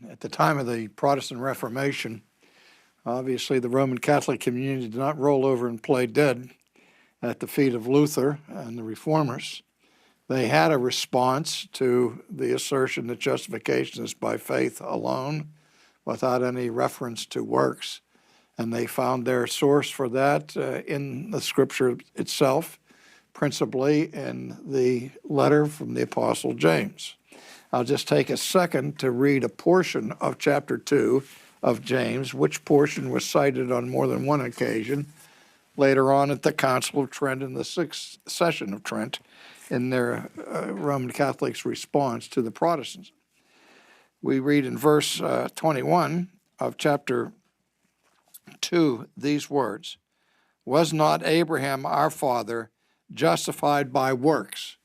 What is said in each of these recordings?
At the time of the Protestant Reformation, obviously the Roman Catholic community did not roll over and play dead at the feet of Luther and the Reformers. They had a response to the assertion that justification is by faith alone, without any reference to works. And they found their source for that in the scripture itself, principally in the letter from the Apostle James. I'll just take a second to read a portion of chapter 2 of James, which portion was cited on more than one occasion later on at the Council of Trent and the Sixth Session of Trent in their Roman Catholics' response to the Protestants. We read in verse 21 of chapter 2 these words, "Was not Abraham our father justified by works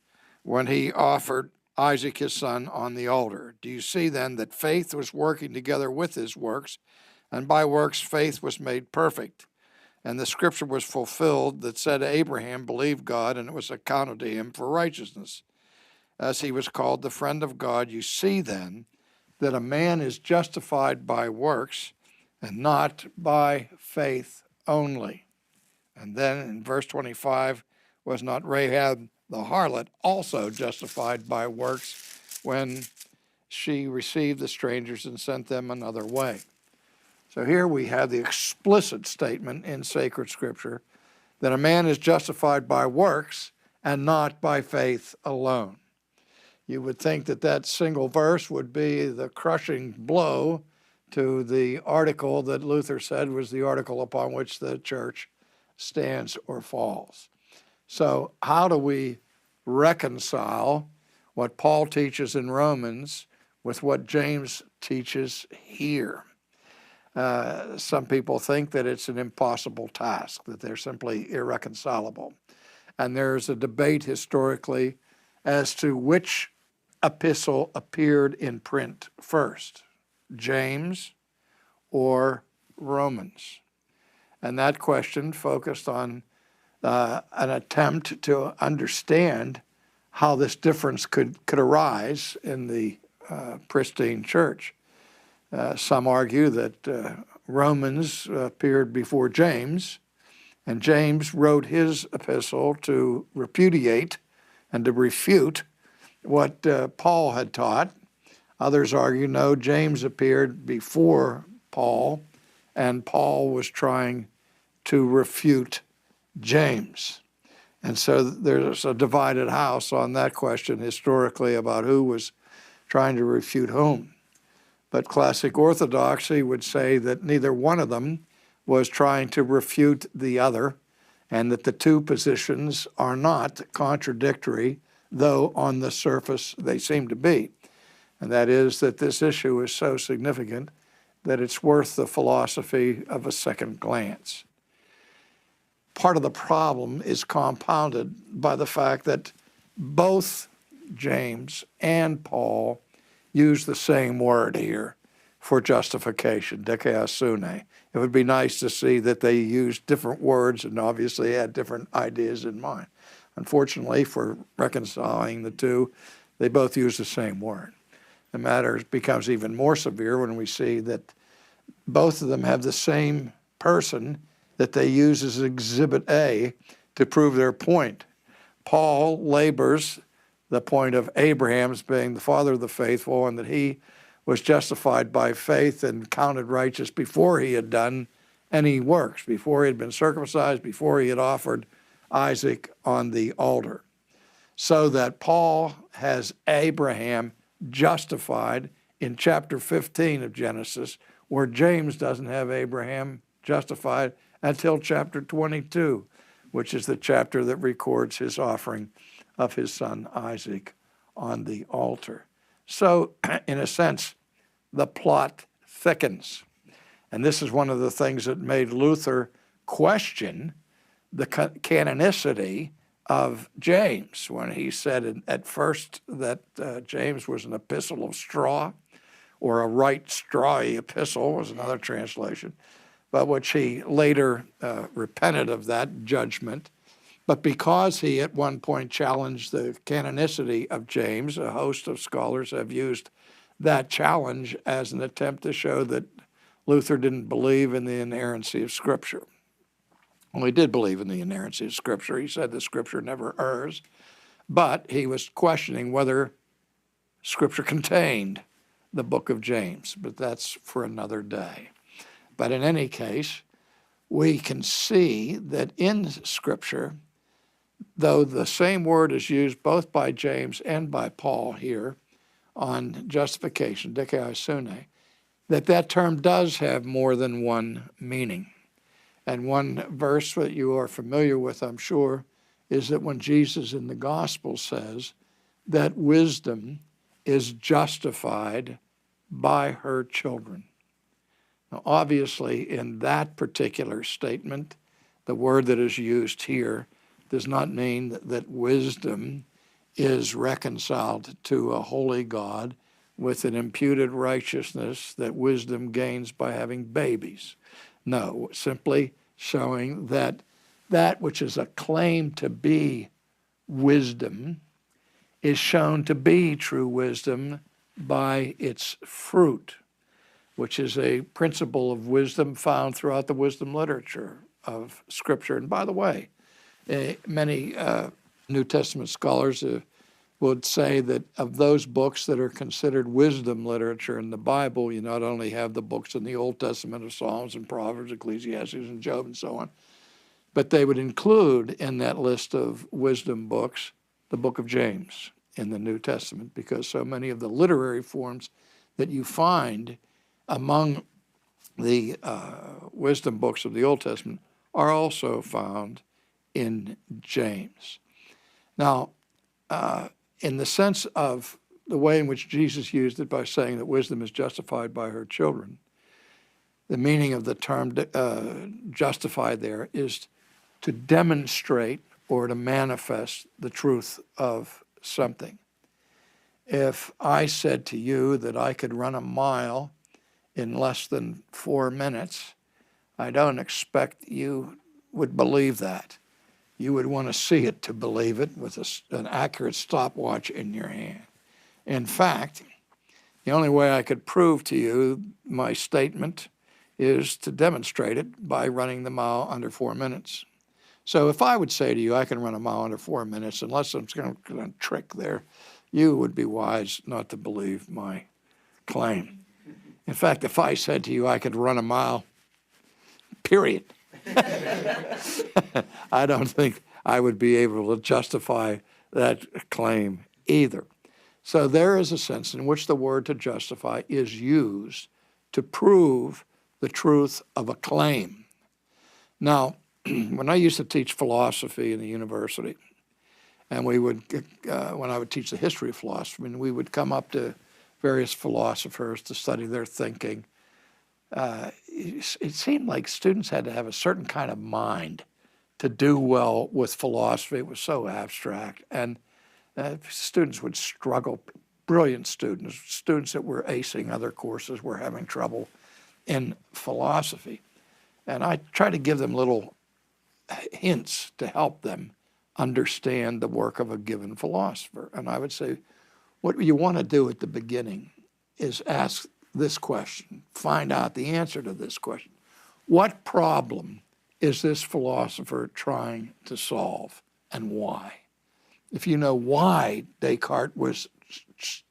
when he offered Isaac his son on the altar? Do you see then that faith was working together with his works, and by works faith was made perfect? And the scripture was fulfilled that said, Abraham believed God, and it was accounted to him for righteousness. As he was called the friend of God, you see then that a man is justified by works and not by faith only." And then in verse 25, "Was not Rahab the harlot also justified by works when she received the strangers and sent them another way?" So here we have the explicit statement in sacred scripture that a man is justified by works and not by faith alone. You would think that that single verse would be the crushing blow to the article that Luther said was the article upon which the church stands or falls. So how do we reconcile what Paul teaches in Romans with what James teaches here? Some people think that it's an impossible task, that they're simply irreconcilable. And there's a debate historically as to which epistle appeared in print first, James or Romans. And that question focused on an attempt to understand how this difference could arise in the pristine church. Some argue that Romans appeared before James, and James wrote his epistle to repudiate and to refute what Paul had taught. Others argue, no, James appeared before Paul, and Paul was trying to refute James. And so there's a divided house on that question historically about who was trying to refute whom. But classic orthodoxy would say that neither one of them was trying to refute the other, and that the two positions are not contradictory, though on the surface they seem to be. And that is that this issue is so significant that it's worth the philosophy of a second glance. Part of the problem is compounded by the fact that both James and Paul use the same word here for justification, dikaiosune. It would be nice to see that they used different words and obviously had different ideas in mind. Unfortunately, for reconciling the two, they both use the same word. The matter becomes even more severe when we see that both of them have the same person that they use as Exhibit A to prove their point. Paul labors the point of Abraham's being the father of the faithful, and that he was justified by faith and counted righteous before he had done any works, before he had been circumcised, before he had offered Isaac on the altar. So that Paul has Abraham justified in chapter 15 of Genesis, where James doesn't have Abraham justified until chapter 22, which is the chapter that records his offering of his son Isaac on the altar. So, in a sense, the plot thickens. And this is one of the things that made Luther question the canonicity of James, when he said at first that James was an epistle of straw, or a right strawy epistle was another translation, but which he later repented of that judgment. But because he at one point challenged the canonicity of James, a host of scholars have used that challenge as an attempt to show that Luther didn't believe in the inerrancy of Scripture. Well, he did believe in the inerrancy of Scripture. He said the Scripture never errs, but he was questioning whether Scripture contained the book of James, but that's for another day. But in any case, we can see that in Scripture, though the same word is used both by James and by Paul here on justification, dikaiosune, that term does have more than one meaning. And one verse that you are familiar with, I'm sure, is that when Jesus in the gospel says that wisdom is justified by her children. Now, obviously, in that particular statement, the word that is used here does not mean that wisdom is reconciled to a holy God with an imputed righteousness that wisdom gains by having babies. No, simply showing that that which is a claim to be wisdom is shown to be true wisdom by its fruit, which is a principle of wisdom found throughout the wisdom literature of Scripture. And by the way, many New Testament scholars would say that of those books that are considered wisdom literature in the Bible, you not only have the books in the Old Testament of Psalms and Proverbs, Ecclesiastes and Job and so on, but they would include in that list of wisdom books the book of James in the New Testament, because so many of the literary forms that you find among the wisdom books of the Old Testament are also found in James. Now, in the sense of the way in which Jesus used it by saying that wisdom is justified by her children, the meaning of the term justified there is to demonstrate or to manifest the truth of something. If I said to you that I could run a mile in less than 4 minutes, I don't expect you would believe that. You would want to see it to believe it with an accurate stopwatch in your hand. In fact, the only way I could prove to you my statement is to demonstrate it by running the mile under 4 minutes. So if I would say to you, I can run a mile under 4 minutes, unless I'm going to trick there, you would be wise not to believe my claim. In fact, if I said to you, I could run a mile, period, I don't think I would be able to justify that claim either. So there is a sense in which the word to justify is used to prove the truth of a claim. Now, when I used to teach philosophy in the university, and we would, when I would teach the history of philosophy, and we would come up to various philosophers to study their thinking, it seemed like students had to have a certain kind of mind to do well with philosophy. It was so abstract, and students would struggle. Brilliant students that were acing other courses were having trouble in philosophy. And I tried to give them little hints to help them understand the work of a given philosopher. And I would say, what you want to do at the beginning is ask this question, find out the answer to this question. What problem is this philosopher trying to solve, and why? If you know why Descartes was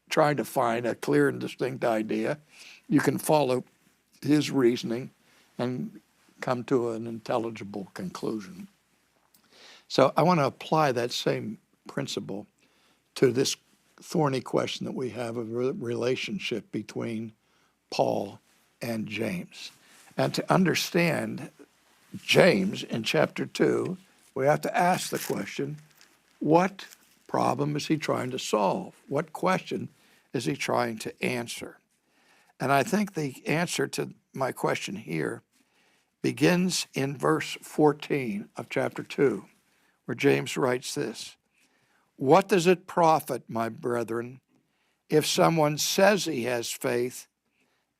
trying to find a clear and distinct idea, you can follow his reasoning and come to an intelligible conclusion. So I want to apply that same principle to this thorny question that we have of a relationship between Paul and James. And to understand James in chapter 2, we have to ask the question, what problem is he trying to solve? What question is he trying to answer? And I think the answer to my question here begins in verse 14 of chapter 2, where James writes this: "What does it profit, my brethren, if someone says he has faith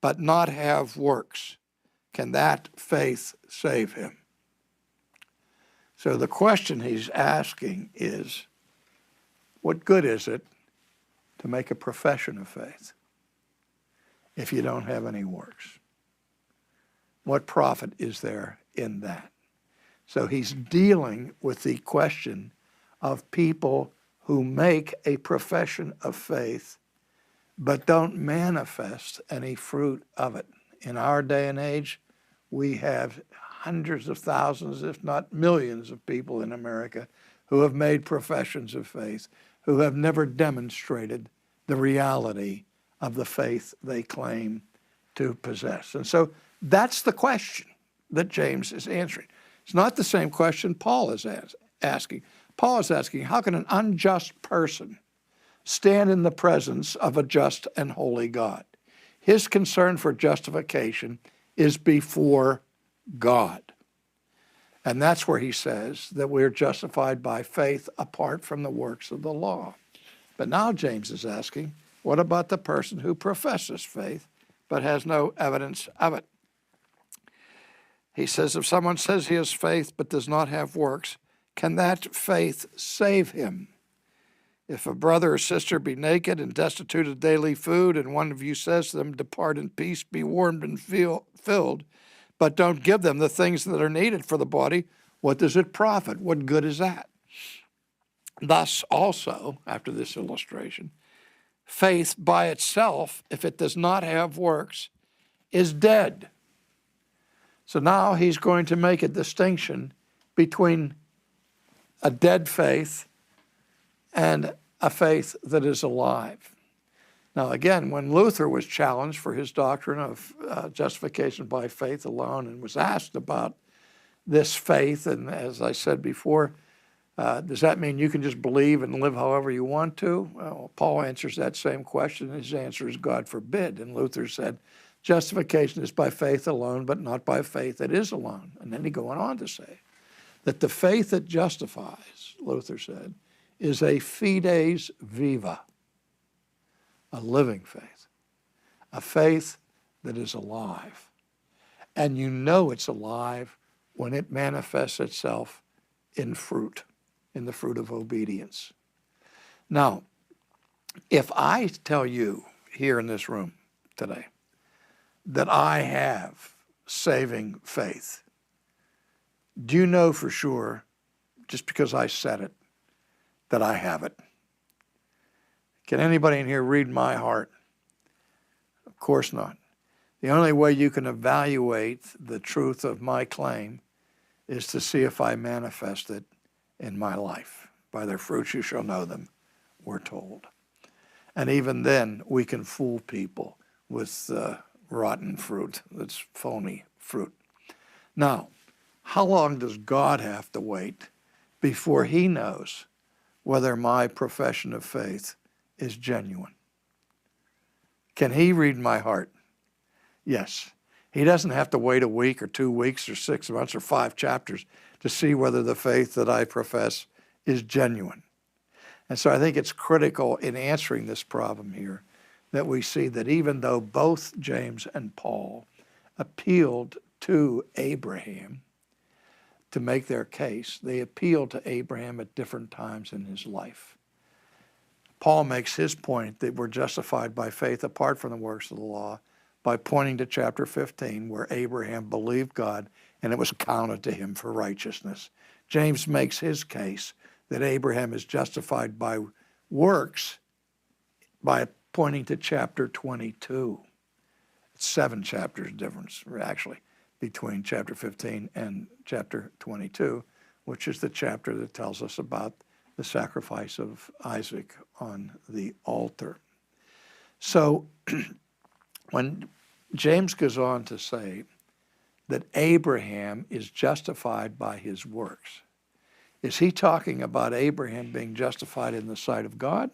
but not have works? Can that faith save him?" So the question he's asking is, what good is it to make a profession of faith? if you don't have any works? What profit is there in that? So he's dealing with the question of people who make a profession of faith but don't manifest any fruit of it. In our day and age, we have hundreds of thousands, if not millions of people in America who have made professions of faith, who have never demonstrated the reality of the faith they claim to possess. And so that's the question that James is answering. It's not the same question Paul is asking. Paul is asking, how can an unjust person stand in the presence of a just and holy God? His concern for justification is before God. And that's where he says that we're justified by faith apart from the works of the law. But now James is asking, what about the person who professes faith but has no evidence of it? He says, if someone says he has faith but does not have works, can that faith save him? If a brother or sister be naked and destitute of daily food, and one of you says to them, depart in peace, be warmed and filled, but don't give them the things that are needed for the body, what does it profit? What good is that? Thus also, after this illustration, faith by itself, if it does not have works, is dead. So now he's going to make a distinction between a dead faith and a faith that is alive. Now again, when Luther was challenged for his doctrine of justification by faith alone and was asked about this faith, and as I said before, does that mean you can just believe and live however you want to? Well, Paul answers that same question. His answer is God forbid. And Luther said, justification is by faith alone, but not by faith that is alone. And then he goes on to say that the faith that justifies, Luther said, is a fides viva, a living faith, a faith that is alive. And you know it's alive when it manifests itself in fruit, in the fruit of obedience. Now, if I tell you here in this room today that I have saving faith, do you know for sure, just because I said it, that I have it? Can anybody in here read my heart? Of course not. The only way you can evaluate the truth of my claim is to see if I manifest it in my life. By their fruits you shall know them, we're told. And even then, we can fool people with rotten fruit, that's phony fruit. Now, how long does God have to wait before he knows whether my profession of faith is genuine? Can he read my heart? Yes. He doesn't have to wait a week or 2 weeks or 6 months or 5 chapters to see whether the faith that I profess is genuine. And so I think it's critical in answering this problem here that we see that even though both James and Paul appealed to Abraham to make their case, they appealed to Abraham at different times in his life. Paul makes his point that we're justified by faith apart from the works of the law by pointing to chapter 15 where Abraham believed God and it was counted to him for righteousness. James makes his case that Abraham is justified by works by pointing to chapter 22. It's 7 chapters difference, actually, between chapter 15 and chapter 22, which is the chapter that tells us about the sacrifice of Isaac on the altar. So when James goes on to say that Abraham is justified by his works, is he talking about Abraham being justified in the sight of God?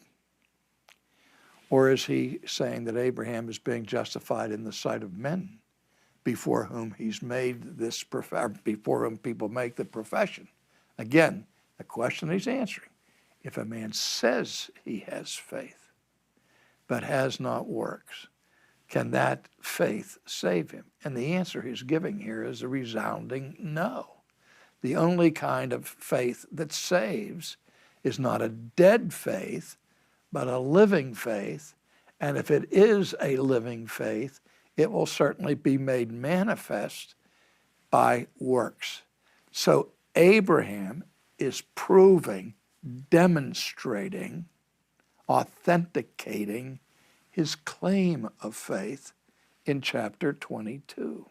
Or is he saying that Abraham is being justified in the sight of men before whom he's made this, before whom people make the profession? Again, the question he's answering, if a man says he has faith but has not works, can that faith save him? And the answer he's giving here is a resounding no. The only kind of faith that saves is not a dead faith, but a living faith, And if it is a living faith, it will certainly be made manifest by works. So Abraham is proving, demonstrating, authenticating his claim of faith in chapter 22.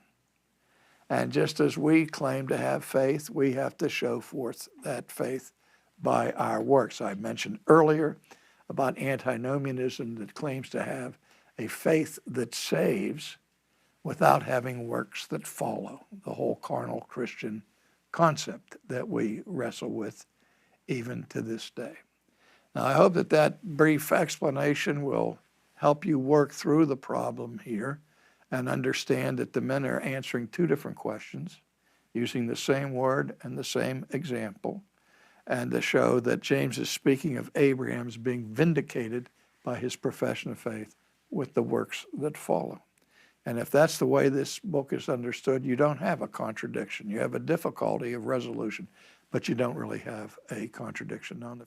And just as we claim to have faith, we have to show forth that faith by our works. I mentioned earlier about antinomianism that claims to have a faith that saves without having works that follow, the whole carnal Christian concept that we wrestle with even to this day. Now, I hope that that brief explanation will help you work through the problem here and understand that the men are answering two different questions using the same word and the same example, and to show that James is speaking of Abraham's being vindicated by his profession of faith with the works that follow. And if that's the way this book is understood, you don't have a contradiction. You have a difficulty of resolution, but you don't really have a contradiction on the